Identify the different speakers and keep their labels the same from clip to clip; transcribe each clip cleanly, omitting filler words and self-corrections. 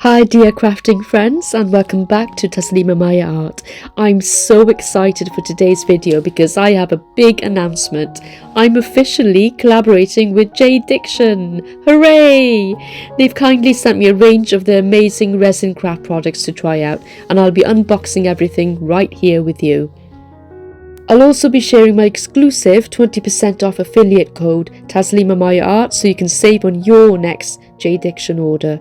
Speaker 1: Hi dear crafting friends, and welcome back to Taslima My Art. I'm so excited for today's video because I have a big announcement. I'm officially collaborating with JDiction. Hooray! They've kindly sent me a range of their amazing resin craft products to try out, and I'll be unboxing everything right here with you. I'll also be sharing my exclusive 20% off affiliate code Taslima My Art so you can save on your next JDiction order.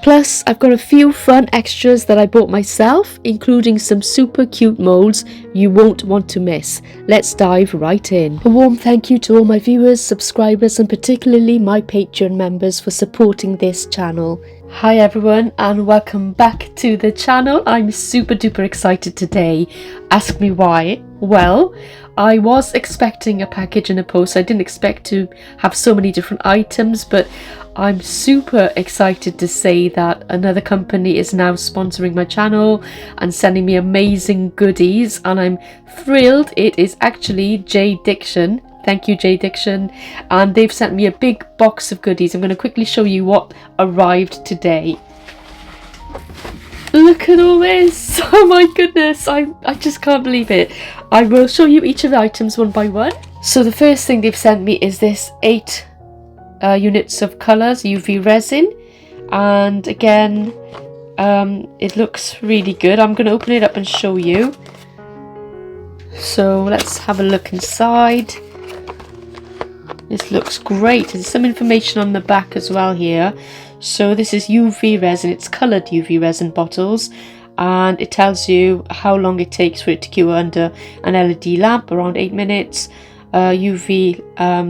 Speaker 1: Plus, I've got a few fun extras that I bought myself, including some super cute molds you won't want to miss. Let's dive right in. A warm thank you to all my viewers, subscribers, and particularly my Patreon members for supporting this channel. Hi everyone, and welcome back to the channel. I'm super duper excited today. Ask me why. Well, I was expecting a package in a post. I didn't expect to have so many different items, but I'm super excited to say that another company is now sponsoring my channel and sending me amazing goodies, and I'm thrilled. It is actually JDiction. Thank you, JDiction, and they've sent me a big box of goodies. I'm going to quickly show you what arrived today. Look at all this! Oh my goodness, I just can't believe it. I will show you each of the items one by one. So the first thing they've sent me is this 8 units of colours UV resin, and again it looks really good. I'm going to open it up and show you. So let's have a look inside. This looks great. There's some information on the back as well here. So this is UV resin. It's coloured UV resin bottles, and it tells you how long it takes for it to cure under an LED lamp, around 8 minutes. UV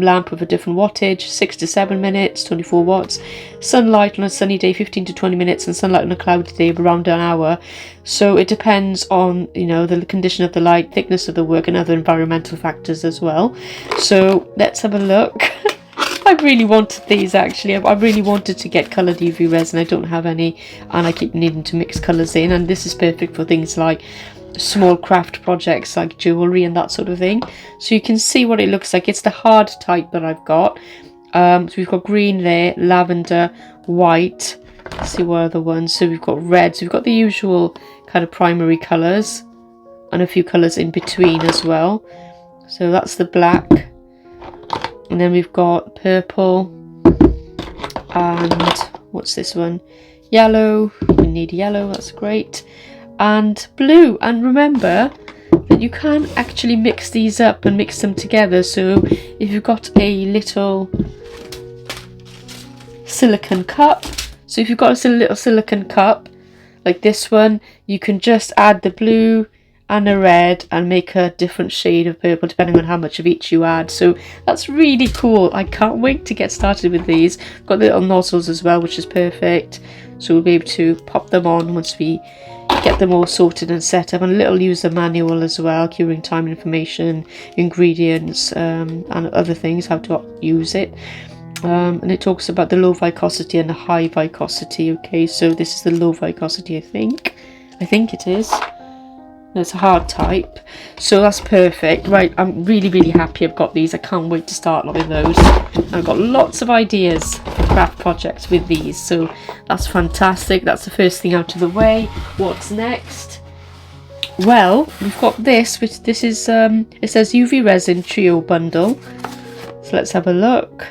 Speaker 1: lamp with a different wattage, 6 to 7 minutes, 24 watts. Sunlight on a sunny day, 15 to 20 minutes, and sunlight on a cloudy day, around an hour. So it depends on, you know, the condition of the light, thickness of the work, and other environmental factors as well. So let's have a look. I really wanted these actually. I really wanted to get coloured UV resin. I don't have any, and I keep needing to mix colours in, and this is perfect for things like small craft projects like jewellery and that sort of thing. So you can see what it looks like. It's the hard type that I've got. So we've got green there, lavender, white. Let's see what other ones. So we've got red. So we've got the usual kind of primary colours and a few colours in between as well. So that's the black. And then we've got purple, and what's this one? Yellow. We need yellow, that's great. And blue. And remember that you can actually mix these up and mix them together. So if you've got a little silicone cup, so if you've got a little silicone cup like this one, you can just add the blue and a red and make a different shade of purple depending on how much of each you add. So that's really cool. I can't wait to get started with these. I've got the little nozzles as well, which is perfect. So we'll be able to pop them on once we get them all sorted and set up, and a little user manual as well, curing time information, ingredients, and other things, how to use it. And it talks about the low viscosity and the high viscosity. Okay, so this is the low viscosity, I think it is. It's a hard type, so that's perfect. Right, I'm really happy I've got these. I can't wait to start with those. I've got lots of ideas for craft projects with these, so that's fantastic. That's the first thing out of the way. What's next? Well, we've got this, which this is it says UV resin trio bundle. So let's have a look.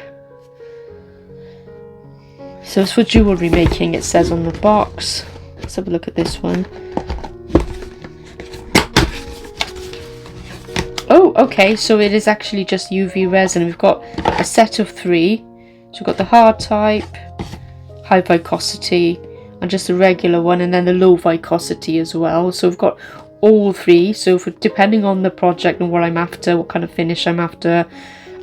Speaker 1: So it's for jewellery making, it says on the box. Let's have a look at this one. Oh, okay, so it is actually just UV resin. We've got a set of 3. So we've got the hard type, high viscosity, and just a regular one, and then the low viscosity as well. So we've got all 3. So for depending on the project and what I'm after, what kind of finish I'm after,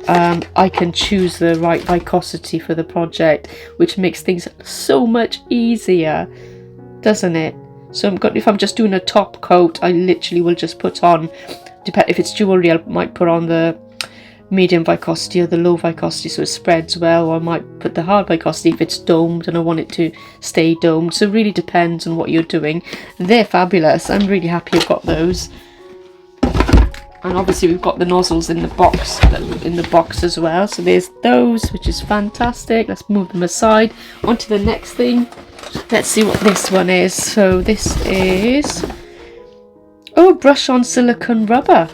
Speaker 1: I can choose the right viscosity for the project, which makes things so much easier, doesn't it? So if I'm just doing a top coat, I literally will just put on, if it's jewellery, I might put on the medium viscosity or the low viscosity so it spreads well, or I might put the hard viscosity if it's domed and I want it to stay domed. So it really depends on what you're doing. They're fabulous. I'm really happy I've got those. And obviously we've got the nozzles in the box as well. So there's those, which is fantastic. Let's move them aside. On to the next thing. Let's see what this one is. So this is, oh, brush on silicone rubber.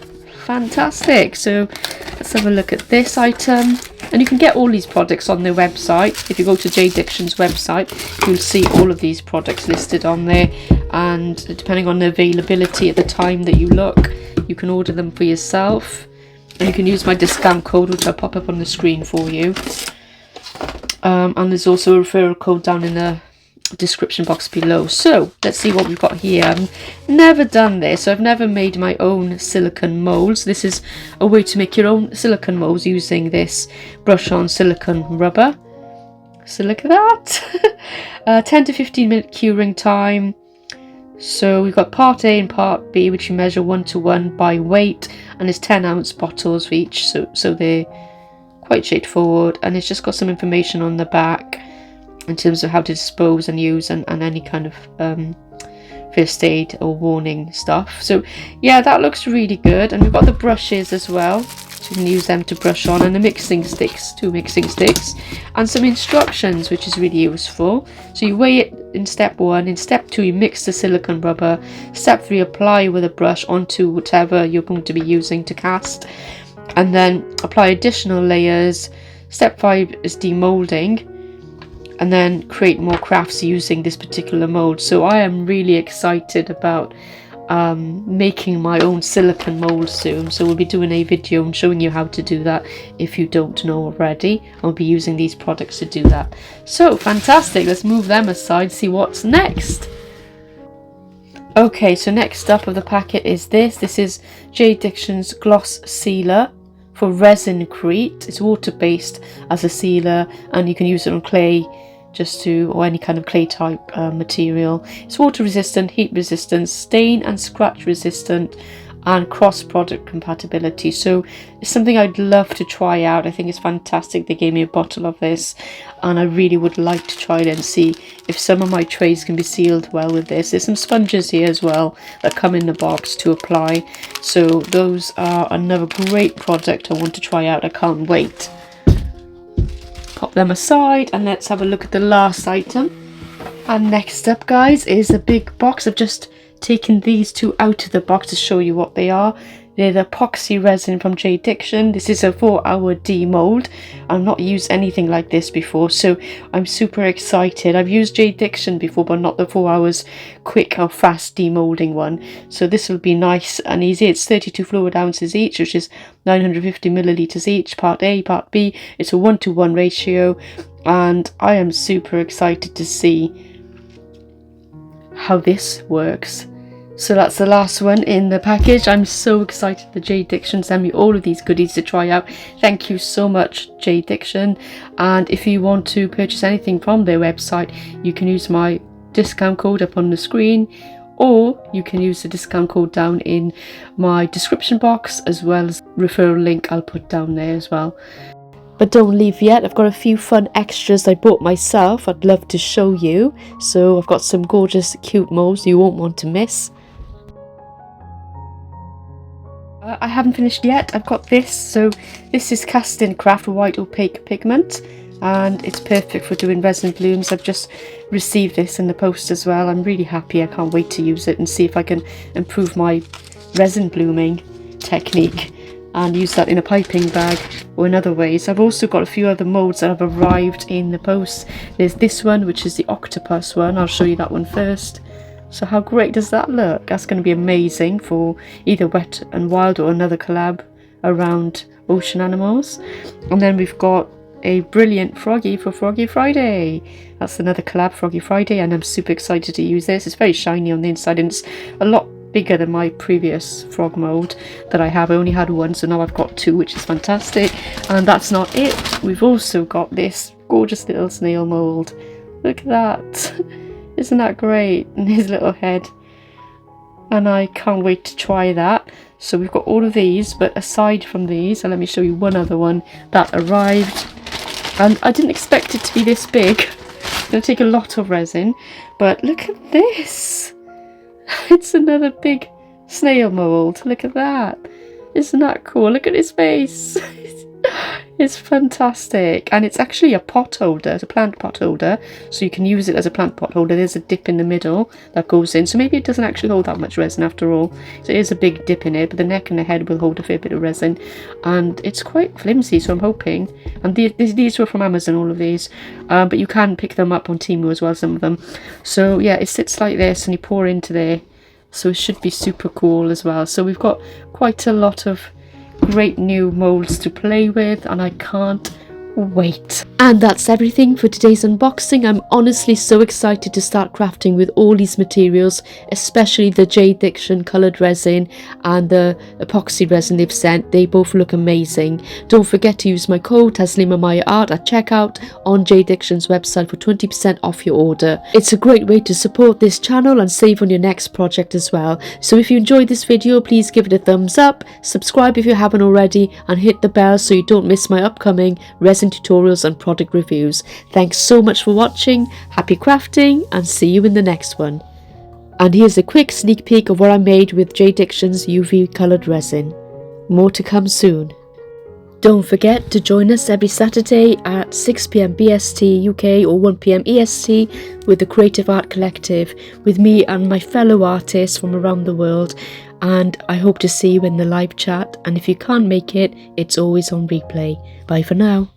Speaker 1: Fantastic. So let's have a look at this item. And you can get all these products on their website. If you go to JDiction's website, you'll see all of these products listed on there. And depending on the availability at the time that you look, you can order them for yourself. And you can use my discount code, which I'll pop up on the screen for you. And there's also a referral code down in the description box below. So let's see what we've got here. I've never done this, so I've never made my own silicone molds. This is a way to make your own silicone molds using this brush on silicone rubber. So look at that. 10 to 15 minute curing time. So we've got part A and part B, which you measure 1:1 by weight, and there's 10-ounce bottles for each, so they're quite straightforward. And it's just got some information on the back in terms of how to dispose and use, and any kind of first aid or warning stuff. So yeah, that looks really good. And we've got the brushes as well, so you can use them to brush on, and the mixing sticks, 2 mixing sticks, and some instructions, which is really useful. So you weigh it in step 1. In step 2, you mix the silicone rubber. Step 3, apply with a brush onto whatever you're going to be using to cast, and then apply additional layers. Step 5 is demolding, and then create more crafts using this particular mold. So I am really excited about making my own silicone mold soon. So we'll be doing a video and showing you how to do that if you don't know already. I'll be using these products to do that. So fantastic, let's move them aside, see what's next. Okay, so next up of the packet is this. This is JDiction's gloss sealer for Resincrete. It's water based as a sealer, and you can use it on clay or any kind of clay type material. It's water resistant, heat resistant, stain and scratch resistant, and cross product compatibility. So it's something I'd love to try out. I think it's fantastic they gave me a bottle of this, and I really would like to try it and see if some of my trays can be sealed well with this. There's some sponges here as well that come in the box to apply, so those are another great product I want to try out. I can't wait. Pop them aside, and let's have a look at the last item. And next up, guys, is a big box. I've just taken these two out of the box to show you what they are. They're the epoxy resin from JDiction. This is a 4-hour demold. I've not used anything like this before, so I'm super excited. I've used JDiction before, but not the 4 hours quick or fast demolding one. So this will be nice and easy. It's 32 fluid ounces each, which is 950 milliliters each, part A, part B. It's a 1:1 ratio, and I am super excited to see how this works. So that's the last one in the package. I'm so excited that JDiction sent me all of these goodies to try out. Thank you so much, JDiction. And if you want to purchase anything from their website, you can use my discount code up on the screen, or you can use the discount code down in my description box, as well as referral link I'll put down there as well. But don't leave yet, I've got a few fun extras I bought myself I'd love to show you. So I've got some gorgeous cute molds you won't want to miss. I haven't finished yet. I've got this. So this is Castin Craft White Opaque Pigment, and it's perfect for doing resin blooms. I've just received this in the post as well. I'm really happy. I can't wait to use it and see if I can improve my resin blooming technique and use that in a piping bag or in other ways. I've also got a few other molds that have arrived in the post. There's this one, which is the octopus one. I'll show you that one first. So how great does that look? That's going to be amazing for either Wet and Wild or another collab around ocean animals. And then we've got a brilliant Froggy for Froggy Friday. That's another collab, Froggy Friday, and I'm super excited to use this. It's very shiny on the inside, and it's a lot bigger than my previous frog mold that I have. I only had one, so now I've got two, which is fantastic. And that's not it. We've also got this gorgeous little snail mold. Look at that. Isn't that great? And his little head. And I can't wait to try that. So we've got all of these, but aside from these, and let me show you one other one that arrived. And I didn't expect it to be this big. It's going to take a lot of resin. But look at this. It's another big snail mold. Look at that. Isn't that cool? Look at his face. It's fantastic, and it's actually a pot holder, it's a plant pot holder, so you can use it as a plant pot holder. There's a dip in the middle that goes in, so maybe it doesn't actually hold that much resin after all. So it is a big dip in it, but the neck and the head will hold a fair bit of resin, and it's quite flimsy, so I'm hoping. And these were from Amazon, all of these, but you can pick them up on Temu as well, some of them. So yeah, it sits like this, and you pour into there, so it should be super cool as well. So we've got quite a lot of great new molds to play with, and I can't wait. And that's everything for today's unboxing. I'm honestly so excited to start crafting with all these materials, especially the JDiction coloured resin and the epoxy resin they've sent. They both look amazing. Don't forget to use my code Taslima at checkout on JDiction's website for 20% off your order. It's a great way to support this channel and save on your next project as well. So if you enjoyed this video, please give it a thumbs up, subscribe if you haven't already, and hit the bell so you don't miss my upcoming resin tutorials and product reviews. Thanks so much for watching, happy crafting, and see you in the next one. And here's a quick sneak peek of what I made with JDiction's UV coloured resin. More to come soon. Don't forget to join us every Saturday at 6 PM BST UK or 1 PM EST with the Creative Art Collective, with me and my fellow artists from around the world. And I hope to see you in the live chat, and if you can't make it, it's always on replay. Bye for now.